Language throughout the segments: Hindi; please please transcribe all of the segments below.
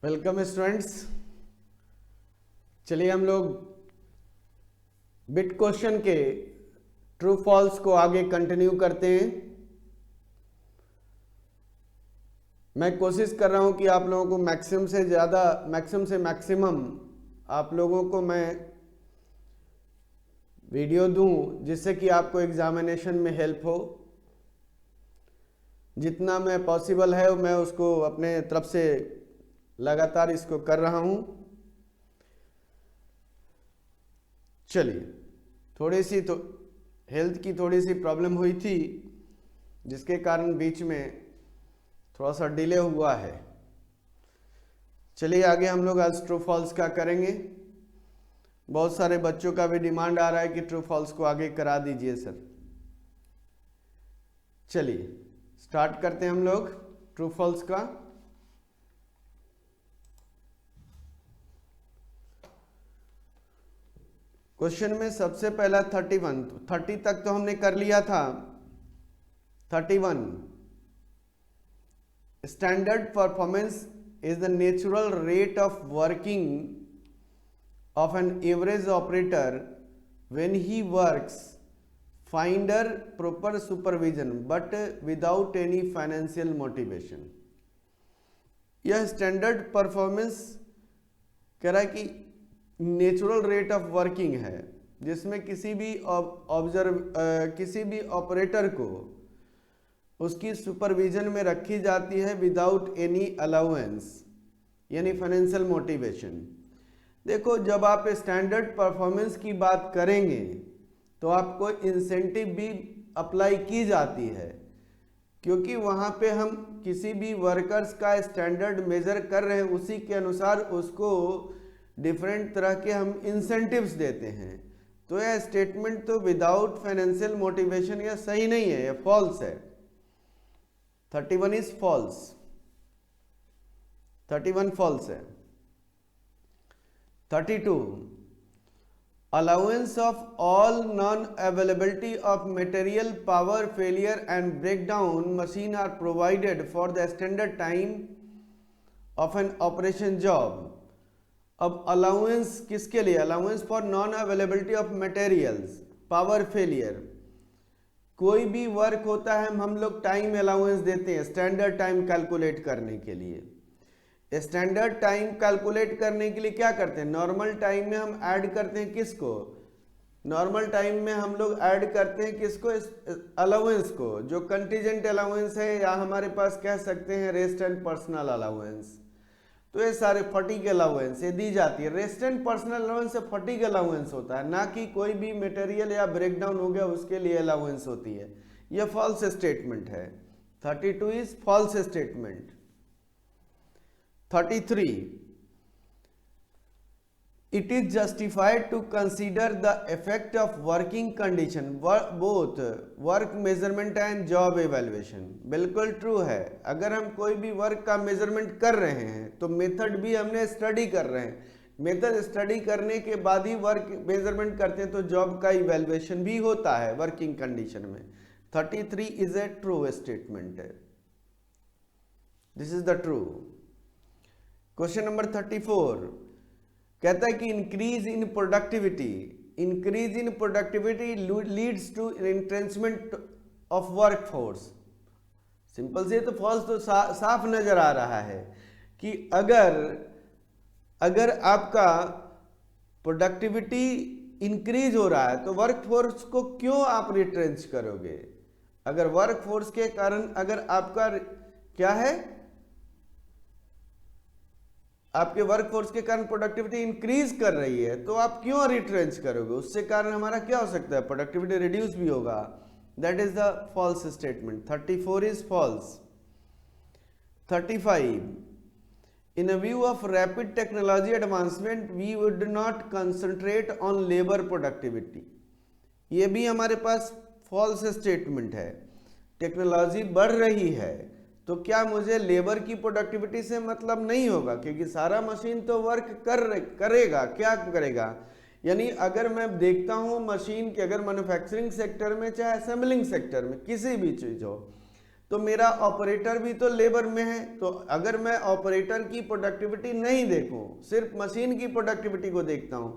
Welcome students. चलिए हम लोग बिट क्वेश्चन के ट्रू फॉल्स को आगे कंटिन्यू करते हैं। मैं कोशिश कर रहा हूं कि आप लोगों को मैक्सिमम से मैक्सिमम आप लोगों को मैं वीडियो दूं जिससे कि आपको एग्जामिनेशन में हेल्प हो। जितना मैं पॉसिबल है मैं उसको अपने तरफ से लगातार इसको कर रहा हूं। चलिए, थोड़ी सी तो हेल्थ की थोड़ी सी प्रॉब्लम हुई थी जिसके कारण बीच में थोड़ा सा डिले हुआ है। चलिए आगे हम लोग आज ट्रू फॉल्स का करेंगे। बहुत सारे बच्चों का भी डिमांड आ रहा है कि ट्रू फॉल्स को आगे करा दीजिए सर। चलिए स्टार्ट करते हैं हम लोग ट्रू फॉल्स का। क्वेश्चन में सबसे पहला 31, 30 तक तो हमने कर लिया था। 31, standard performance is the natural rate of working of an average operator when he works finder proper supervision but without any financial motivation। यह स्टैंडर्ड परफॉर्मेंस कह रहा है कि नेचुरल रेट ऑफ वर्किंग है जिसमें किसी भी ऑपरेटर को उसकी सुपरविजन में रखी जाती है विदाउट एनी अलाउंस यानी फाइनेंशियल मोटिवेशन। देखो, जब आप स्टैंडर्ड परफॉर्मेंस की बात करेंगे तो आपको इंसेंटिव भी अप्लाई की जाती है, क्योंकि वहाँ पे हम किसी भी वर्कर्स का स्टैंडर्ड मेजर कर रहे हैं, उसी के अनुसार उसको डिफरेंट तरह के हम इंसेंटिव्स देते हैं। तो यह स्टेटमेंट तो विदाउट फाइनेंशियल मोटिवेशन यह सही नहीं है, यह फॉल्स है। 31 इज फॉल्स, 31 फॉल्स है। 32, allowance of all non-availability of material, power, failure and breakdown machine are provided for the standard time of an operation job। अब allowance किसके लिए? allowance for non-availability of materials, power, failure। कोई भी वर्क होता है हम लोग टाइम अलाउंस देते हैं स्टैंडर्ड टाइम कैलकुलेट करने के लिए। स्टैंडर्ड टाइम कैलकुलेट करने के लिए क्या करते हैं? नॉर्मल टाइम में हम ऐड करते हैं किसको? नॉर्मल टाइम में हम लोग ऐड करते हैं किसको? अलाउंस को, जो कंटीजेंट अलाउंस है या हमारे पास कह सकते हैं रेस्ट एंड पर्सनल अलाउंस। तो ये सारे फटीग अलाउंस ये दी जाती है। रेस्ट एंड पर्सनल अलाउंस से फटीग अलाउंस होता है, ना कि कोई भी मटेरियल या ब्रेकडाउन हो गया उसके लिए अलाउंस होती है। यह फॉल्स स्टेटमेंट है। 32 is false statement. 33, it is justified to consider the effect of working condition both work measurement and job evaluation। बिल्कुल ट्रू है। अगर हम कोई भी वर्क का मेजरमेंट कर रहे हैं तो मेथड भी हमने स्टडी कर रहे हैं। मेथड स्टडी करने के बाद ही वर्क मेजरमेंट करते हैं तो जॉब का इवेल्युएशन भी होता है वर्किंग कंडीशन में। 33 इज ए ट्रू स्टेटमेंट है। This is the true. Question number 34 कहता है कि increase in productivity leads to entrenchment of workforce. Simple से तो फॉल्स तो साफ नजर आ रहा है कि अगर आपका प्रोडक्टिविटी इंक्रीज हो रहा है तो वर्कफोर्स को क्यों आप रिट्रेंच करोगे? अगर वर्कफोर्स के कारण अगर आपका क्या है, आपके वर्कफोर्स के कारण प्रोडक्टिविटी इंक्रीज कर रही है तो आप क्यों रिट्रेंच करोगे? उससे कारण हमारा क्या हो सकता है? प्रोडक्टिविटी रिड्यूस भी होगा। That is the false statement. 34 is false. 35, in a view of rapid technology advancement we would not concentrate on labour productivity. ये भी हमारे पास फॉल्स स्टेटमेंट है। टेक्नोलॉजी बढ़ रही है तो क्या मुझे लेबर की प्रोडक्टिविटी से मतलब नहीं होगा? क्योंकि सारा मशीन तो वर्क करेगा। क्या करेगा? यानी अगर मैं देखता हूं मशीन के, अगर मैन्युफैक्चरिंग सेक्टर में चाहे असेंबलिंग सेक्टर में किसी भी चीज हो, तो मेरा ऑपरेटर भी तो लेबर में है। तो अगर मैं ऑपरेटर की प्रोडक्टिविटी नहीं देखूं, सिर्फ मशीन की प्रोडक्टिविटी को देखता हूं,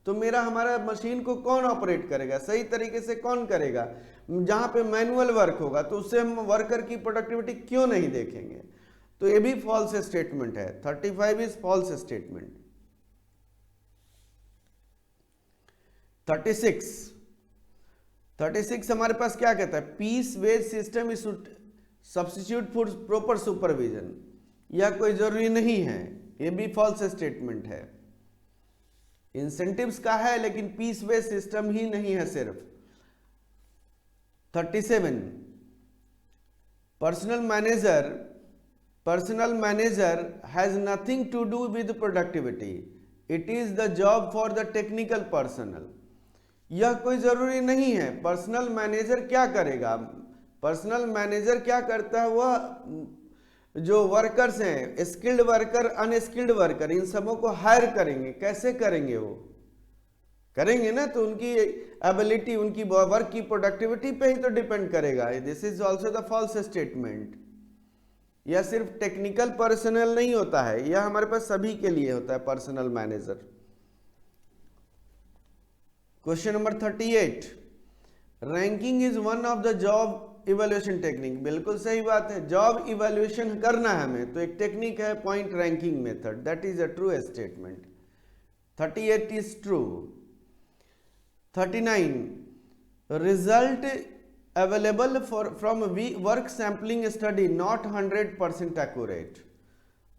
तो हमारा मशीन को कौन ऑपरेट करेगा, सही तरीके से कौन करेगा? जहां पे मैनुअल वर्क होगा तो उससे हम वर्कर की प्रोडक्टिविटी क्यों नहीं देखेंगे? तो ये भी फॉल्स स्टेटमेंट है। 35 इज फॉल्स स्टेटमेंट। 36 हमारे पास क्या कहता है? Piece wage system is substitute for proper supervision. यह कोई जरूरी नहीं है, यह भी फॉल्स स्टेटमेंट है। इंसेंटिव्स का है लेकिन पीस वेज सिस्टम ही नहीं है सिर्फ। 37 personnel manager has nothing to do with productivity, it is the job for the technical personnel. यह कोई जरूरी नहीं है। पर्सनल मैनेजर क्या करेगा? पर्सनल मैनेजर क्या करता है? वह जो वर्कर्स हैं, स्किल्ड वर्कर, अनस्किल्ड वर्कर, इन सबों को हायर करेंगे। कैसे करेंगे? वो करेंगे ना, तो उनकी एबिलिटी, उनकी वर्क की प्रोडक्टिविटी पे ही तो डिपेंड करेगा। This is also the false statement. यह सिर्फ टेक्निकल पर्सनल नहीं होता है, यह हमारे पास सभी के लिए होता है personal manager. Question number 38, ranking is one of the job evaluation technique. बिल्कुल सही बात है, जॉब इवैल्यूएशन करना है हमें, तो एक टेक्निक है point ranking method. That is a true statement. 38 is true. 39, result available from work sampling study not 100% accurate.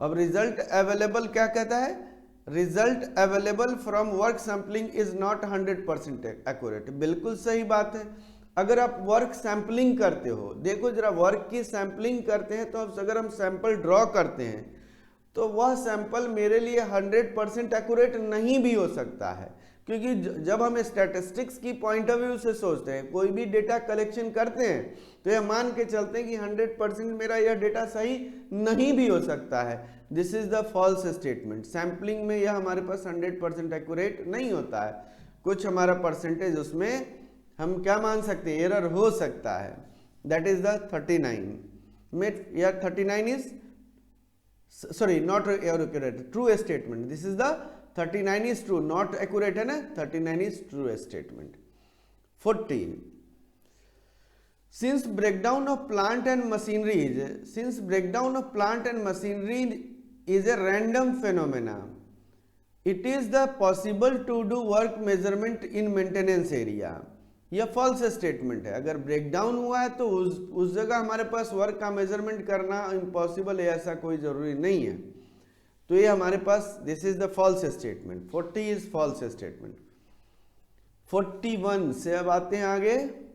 अब रिजल्ट अवेलेबल क्या कहता है? Result available from work sampling is not 100% accurate. बिल्कुल सही बात है। अगर आप वर्क सैम्पलिंग करते हो, देखो जरा, वर्क की सैम्पलिंग करते हैं तो अगर हम सैंपल ड्रॉ करते हैं तो वह सैंपल मेरे लिए 100% एक्यूरेट नहीं भी हो सकता है, क्योंकि जब हम स्टैटिस्टिक्स की पॉइंट ऑफ व्यू से सोचते हैं, कोई भी डेटा कलेक्शन करते हैं, तो यह मान के चलते हैं कि 100% मेरा यह डेटा सही नहीं भी हो सकता है। This is the false statement. Sampling में यह हमारे पास 100% एक्यूरेट नहीं होता है, कुछ हमारा परसेंटेज उसमें हम क्या मान सकते हैं, एरर हो सकता है। दैट इज द 39 में। यह 39 is sorry not accurate, true statement. This is the 39 is true, not accurate है ना, 39 is true statement. 40, since breakdown of plant and machinery is a random phenomena, it is the possible to do work measurement in maintenance area। यह फॉल्स स्टेटमेंट है। अगर ब्रेकडाउन हुआ है तो उस जगह हमारे पास वर्क का मेजरमेंट करना इम्पॉसिबल है, ऐसा कोई जरूरी नहीं है। तो ये हमारे पास, this is the false statement. 40 is false statement. 41 से अब आते हैं आगे।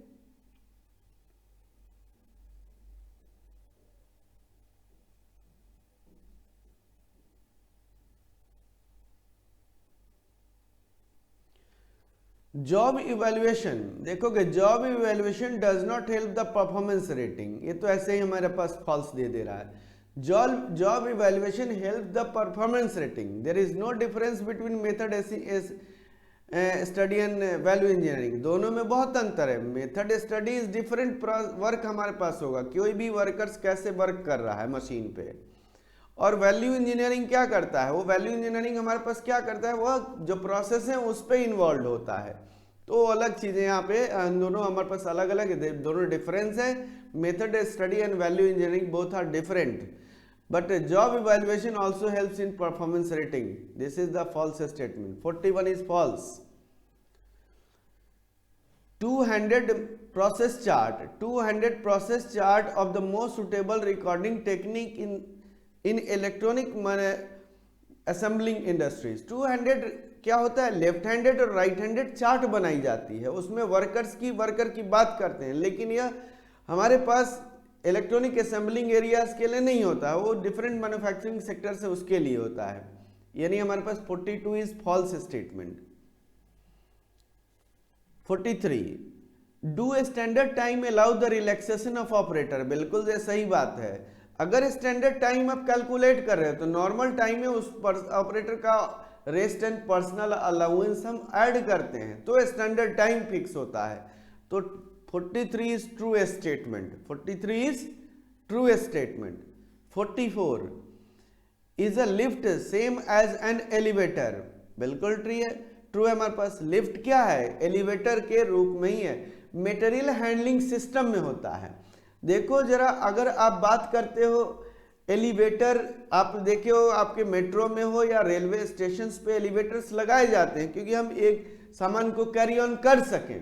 जॉब इवैल्यूएशन, देखोगे job evaluation does not help the performance rating. ये तो ऐसे ही हमारे पास फॉल्स दे रहा है। Job evaluation help the performance rating. There is no difference between method study and value engineering. दोनों में बहुत अंतर है। Method study is different work हमारे पास होगा, कोई भी वर्कर्स कैसे वर्क कर रहा है मशीन पे। और वैल्यू इंजीनियरिंग क्या करता है? वो वैल्यू इंजीनियरिंग हमारे पास क्या करता है, वह जो प्रोसेस है उस पर इन्वॉल्व होता है। तो अलग चीजें यहाँ पे दोनों हमारे पास अलग अलग है, दोनों डिफरेंस है। Method study and value engineering both are different, but job evaluation also helps in performance rating. This is the false statement. 41 is false. 200 process chart of the most suitable recording technique in electronic assembling industries। 200 क्या होता है? लेफ्ट हैंडेड और राइट हैंडेड चार्ट बनाई जाती है, उसमें वर्कर की बात करते हैं, लेकिन यह हमारे पास इलेक्ट्रॉनिक असेंबलिंग एरियाज के लिए नहीं होता है, वो डिफरेंट मैन्युफैक्चरिंग सेक्टर से उसके लिए होता है। यानी हमारे पास 42 is false statement. 43, do standard time allow the relaxation of operator. बिल्कुल ये सही बात है। अगर स्टैंडर्ड टाइम आप कैलकुलेट कर रहे हो तो नॉर्मल टाइम में उस ऑपरेटर का रेस्ट एंड पर्सनल अलाउंस हम ऐड करते हैं, तो स्टैंडर्ड टाइम फिक्स होता है। तो 43 is true statement. 43 is true statement. 44 is a lift same as an elevator. बिल्कुल ट्रू है हमारे पास. लिफ्ट क्या है? एलिवेटर के रूप में ही है, मटेरियल हैंडलिंग सिस्टम में होता है. देखो जरा, अगर आप बात करते हो एलिवेटर, आप देखे हो आपके मेट्रो में हो या रेलवे स्टेशन पे एलिवेटर्स लगाए जाते हैं क्योंकि हम एक सामान को कैरी ऑन कर सकें.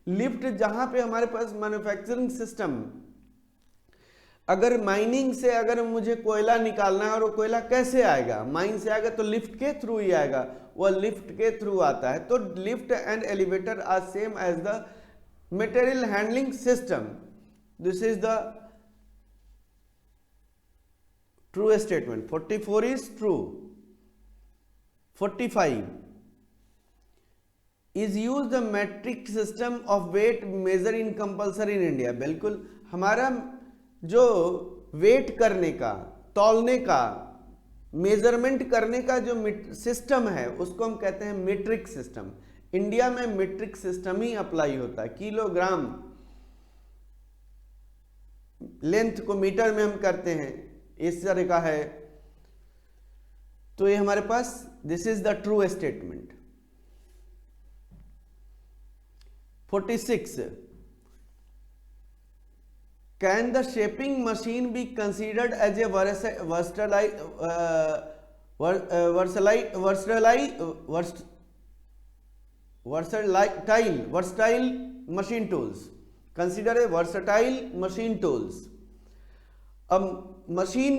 लिफ्ट जहां पे हमारे पास मैन्युफैक्चरिंग सिस्टम, अगर माइनिंग से अगर मुझे कोयला निकालना है और वो कोयला कैसे आएगा? माइन से आएगा तो लिफ्ट के थ्रू ही आएगा, वह लिफ्ट के थ्रू आता है. तो lift and elevator are same as the material handling system. This is the true statement. 44 is true. 45 is use the metric system of weight measure in compulsory in India. बिल्कुल, हमारा जो वेट करने का, तौलने का, मेजरमेंट करने का जो सिस्टम है उसको हम कहते हैं मीट्रिक सिस्टम. इंडिया में मीट्रिक सिस्टम ही अप्लाई होता है. किलोग्राम लेंथ को मीटर में हम करते हैं, इस तरह का है. तो ये हमारे पास this is the true statement. 46 can the shaping machine be considered as a versatile machine tools. Consider a versatile machine tools. अब मशीन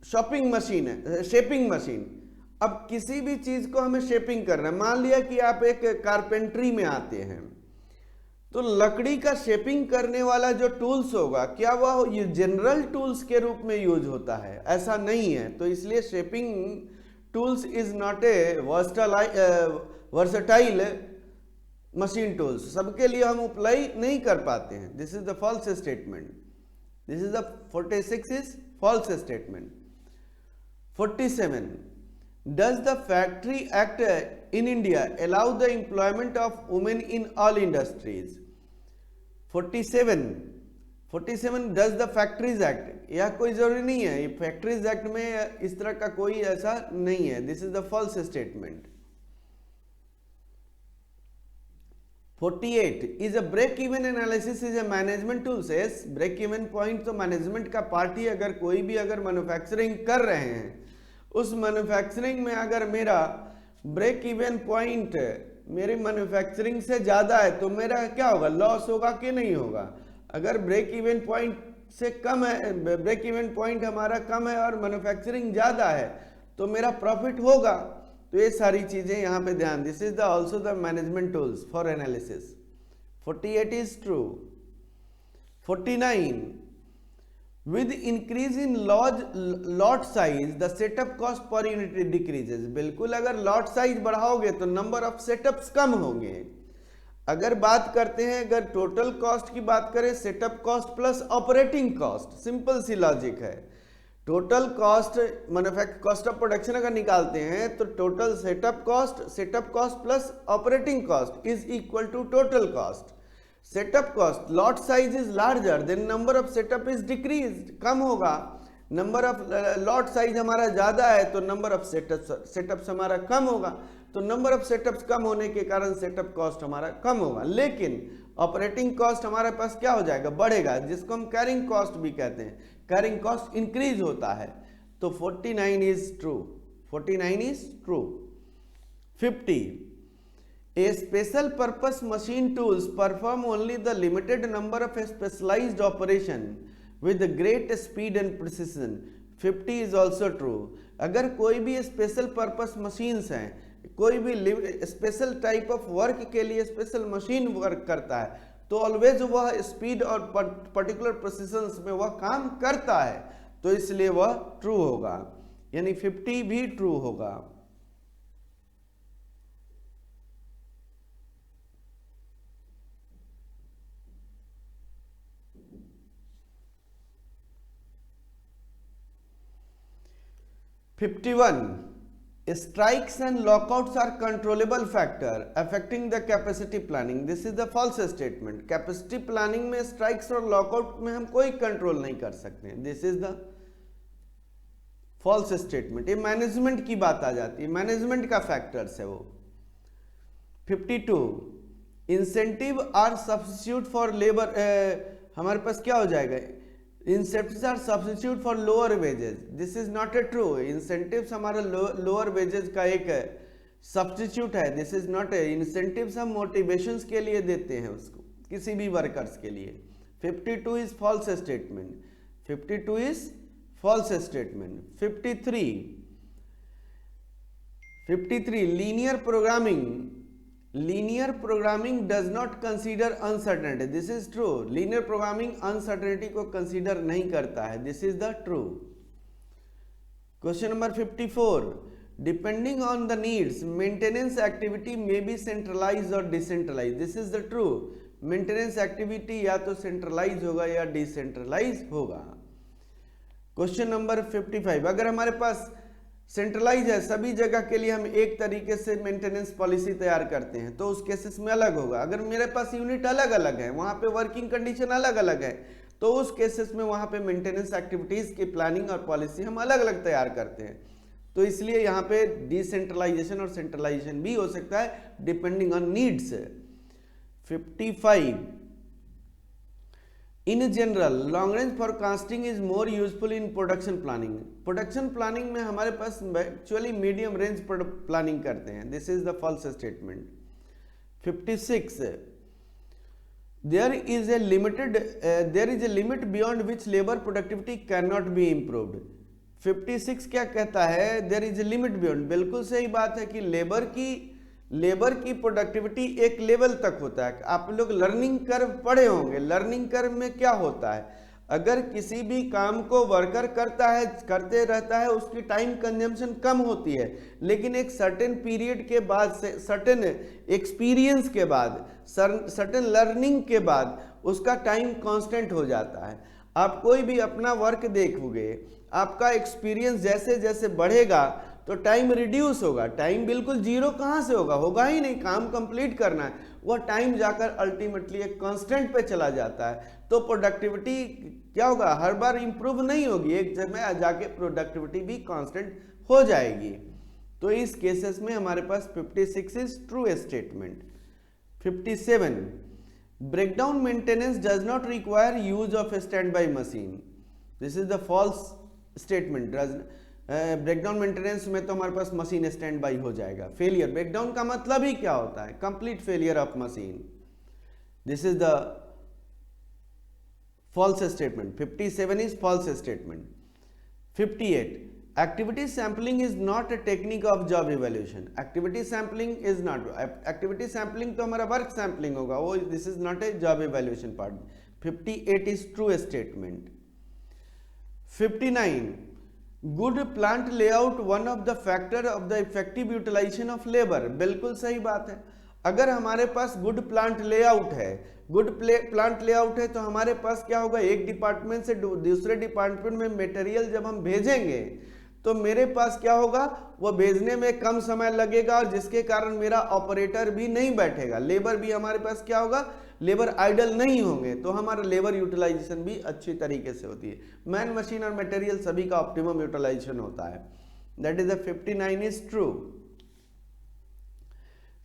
शॉपिंग मशीन है, शेपिंग मशीन. अब किसी भी चीज को हमें शेपिंग करना है. मान लिया कि आप एक कारपेंट्री में आते हैं, तो लकड़ी का शेपिंग करने वाला जो टूल्स होगा, क्या वह ये जनरल टूल्स के रूप में यूज होता है? ऐसा नहीं है. तो इसलिए shaping tools is not a versatile machine tools. सबके लिए हम अप्लाई नहीं कर पाते हैं. This is the false statement. This is the 46 is false statement. 47 does the factory act in India allow the employment of women in all industries. 47 does the factories act. यह कोई जरूरी नहीं है, ये फैक्ट्रीज एक्ट में इस तरह का कोई ऐसा नहीं है. This is the false statement. 48 is a break even analysis is a management tools. Yes, break even point तो मैनेजमेंट का पार्ट ही. अगर कोई भी अगर मैन्युफैक्चरिंग कर रहे हैं, उस मैन्युफैक्चरिंग में अगर मेरा ब्रेक इवन पॉइंट मेरी मैन्युफैक्चरिंग से ज्यादा है तो मेरा क्या होगा? लॉस होगा कि नहीं होगा? अगर ब्रेक इवन पॉइंट से कम है, ब्रेक इवन पॉइंट हमारा कम है और मैन्युफैक्चरिंग ज्यादा है तो मेरा प्रॉफिट होगा. तो ये सारी चीजें यहां पे ध्यान. This is the also the management tools for analysis. 48 is true. 49 with increase in lot size the setup cost per unit decreases. बिल्कुल, अगर lot size बढ़ाओगे तो number of setups कम होंगे. अगर बात करते हैं, अगर टोटल कॉस्ट की बात करें, setup cost plus operating cost, simple सी लॉजिक है. Total cost manufacture cost of production अगर निकालते हैं तो total setup cost plus operating cost is equal to total cost. Setup cost, lot size is larger than number of setup is decrease, कम होगा. नंबर ऑफ लॉट साइज हमारा ज्यादा है तो नंबर ऑफ सेटअप्स हमारा कम होगा. तो नंबर ऑफ सेटअप्स कम होने के कारण सेटअप कॉस्ट हमारा कम होगा. लेकिन ऑपरेटिंग कॉस्ट हमारे पास क्या हो जाएगा? बढ़ेगा, जिसको हम कैरिंग कॉस्ट भी कहते हैं. कैरिंग कॉस्ट इंक्रीज होता है. तो 49 is true. 49 is true. 50 A special purpose machine tools perform only the limited number of specialized operation with great speed and precision. 50 is also true. अगर कोई भी स्पेशल पर्पस मशीन्स हैं, कोई भी स्पेशल टाइप ऑफ वर्क के लिए स्पेशल मशीन वर्क करता है तो ऑलवेज वह स्पीड और पर्टिकुलर प्रिसिशन में वह काम करता है, तो इसलिए वह ट्रू होगा. यानी 50 भी ट्रू होगा. 51 Strikes and lockouts are controllable factor affecting the capacity planning. This is the false statement. Capacity planning में strikes और lockout में हम कोई control नहीं कर सकते हैं. This is the false statement. ये management की बात आ जाती है, management का factors है वो. 52. Incentive are substitute for labor. हमारे पास क्या हो जाएगा? Incentives are substitute for lower wages. This is not a true. Incentives हमारा lower wages का एक substitute है. This is not a. Incentives हम motivations के लिए देते हैं उसको, किसी भी workers के लिए. 52 is false statement. 52 is false statement. 53 linear programming does not consider uncertainty. This is true. Linear programming uncertainty को consider नहीं करता है. This is the true. Question number 54. Depending on the needs, maintenance activity may be centralized or decentralized. This is the true. Maintenance activity या तो centralized होगा या decentralized होगा. Question number 55. अगर हमारे पास सेंट्रलाइज है, सभी जगह के लिए हम एक तरीके से मेंटेनेंस पॉलिसी तैयार करते हैं, तो उस केसेस में अलग होगा. अगर मेरे पास यूनिट अलग अलग है, वहां पे वर्किंग कंडीशन अलग अलग है, तो उस केसेस में वहां पे मेंटेनेंस एक्टिविटीज की प्लानिंग और पॉलिसी हम अलग अलग तैयार करते हैं. तो इसलिए यहाँ पे डिसेंट्रलाइजेशन और सेंट्रलाइजेशन भी हो सकता है depending on needs. 55. In general, long range forecasting is more useful in production planning. Production planning में हमारे पास actually medium range planning करते हैं. This is the false statement. 56. There is a limit beyond which labor productivity cannot be improved. 56 क्या कहता है? There is a limit beyond. बिल्कुल सही बात है कि लेबर की प्रोडक्टिविटी एक लेवल तक होता है. आप लोग लर्निंग कर्व पढ़े होंगे. लर्निंग कर्व में क्या होता है? अगर किसी भी काम को वर्कर करते रहता है, उसकी टाइम कंजम्पशन कम होती है, लेकिन एक सर्टेन पीरियड के बाद से, सर्टेन एक्सपीरियंस के बाद, सर्टेन लर्निंग के बाद उसका टाइम कांस्टेंट हो जाता है. आप कोई भी अपना वर्क देखोगे, आपका एक्सपीरियंस जैसे जैसे बढ़ेगा तो टाइम रिड्यूस होगा. टाइम बिल्कुल जीरो कहाँ से होगा ही नहीं. काम कंप्लीट करना है, वह टाइम जाकर अल्टीमेटली एक कांस्टेंट पे चला जाता है. तो प्रोडक्टिविटी क्या होगा? हर बार इंप्रूव नहीं होगी, एक जगह जाके प्रोडक्टिविटी भी कांस्टेंट हो जाएगी. तो इस केसेस में हमारे पास 56 is true statement. 57. Breakdown maintenance does not require use of standby machine. This is the false statement. Breakdown maintenance में तो हमारे पास मशीन स्टैंड बाई हो जाएगा. फेलियर, ब्रेकडाउन का मतलब ही क्या होता है? Complete failure of machine. This is the false statement. 57 is false statement. 58. Activity sampling is not a technique of job evaluation. Activity sampling is not. Activity sampling तो हमारा वर्क सैंपलिंग होगा, वो this is not a job evaluation part. 58 is true statement. 59. Good plant layout one of the factor of the effective utilisation of labour. बिल्कुल सही बात है. अगर हमारे पास गुड प्लांट लेआउट है, तो हमारे पास क्या होगा? एक डिपार्टमेंट से दूसरे डिपार्टमेंट में मटेरियल जब हम भेजेंगे तो मेरे पास क्या होगा? वो भेजने में कम समय लगेगा, और जिसके कारण मेरा ऑपरेटर भी नहीं बैठेगा, लेबर भी हमारे पास क्या होगा? लेबर आइडल नहीं होंगे, तो हमारा लेबर यूटिलाइजेशन भी अच्छी तरीके से होती है. मैन, मशीन और मटेरियल सभी का ऑप्टिमम यूटिलाइजेशन होता है. That is the 59 is true.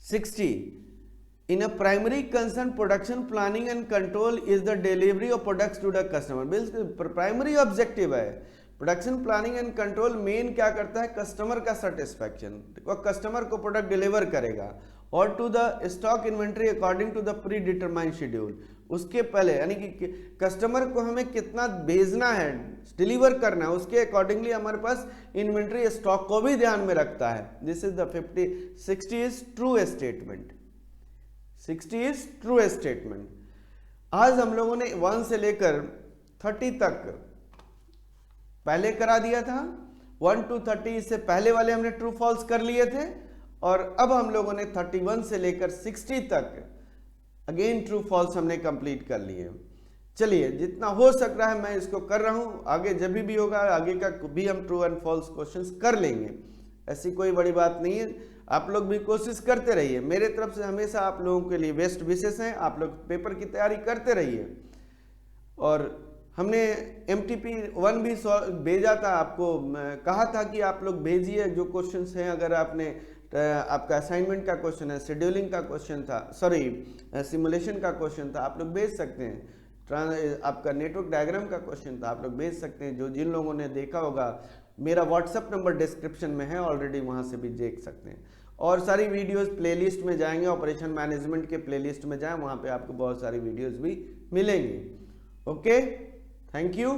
60. In a primary concern production planning and control is the delivery of products to the customer. बिल्कुल प्राइमरी ऑब्जेक्टिव है. प्रोडक्शन प्लानिंग एंड कंट्रोल मेन क्या करता है? कस्टमर का सेटिस्फैक्शन. कस्टमर को प्रोडक्ट डिलीवर करेगा, और to the stock inventory according to the predetermined schedule. उसके पहले यानी कि कस्टमर को हमें कितना भेजना है, डिलीवर करना है, उसके अकॉर्डिंगली हमारे पास इन्वेंट्री स्टॉक को भी ध्यान में रखता है. This is the 60 is true statement. 60 is true statement. आज हम लोगों ने 1 से लेकर 30 तक पहले करा दिया था. 1 to 30 इससे पहले वाले हमने ट्रू फॉल्स कर लिए थे, और अब हम लोगों ने 31 से लेकर 60 तक अगेन ट्रू फॉल्स हमने कंप्लीट कर लिए. चलिए, जितना हो सक रहा है मैं इसको कर रहा हूं. आगे जब भी होगा, आगे का भी हम ट्रू एंड फॉल्स क्वेश्चंस कर लेंगे. ऐसी कोई बड़ी बात नहीं है। आप लोग भी कोशिश करते रहिए, मेरे तरफ से हमेशा आप लोगों के लिए बेस्ट विशेष हैं। आप लोग पेपर की तैयारी करते रहिए। और हमने MTP1 भी भेजा था आपको, कहा था कि आप लोग भेजिए जो क्वेश्चंस हैं। अगर आपने आपका असाइनमेंट का क्वेश्चन है, शेड्यूलिंग का क्वेश्चन था, सॉरी सिमुलेशन का क्वेश्चन था, आप लोग भेज सकते हैं। आपका नेटवर्क डायग्राम का क्वेश्चन था, आप लोग भेज सकते हैं। जो जिन लोगों ने देखा होगा, मेरा व्हाट्सअप नंबर डिस्क्रिप्शन में है ऑलरेडी, वहाँ से भी देख सकते हैं। और सारी वीडियोस प्लेलिस्ट में जाएंगे, ऑपरेशन मैनेजमेंट के प्लेलिस्ट में जाएं, वहाँ पे आपको बहुत सारी वीडियोस भी मिलेंगी। Okay, thank you.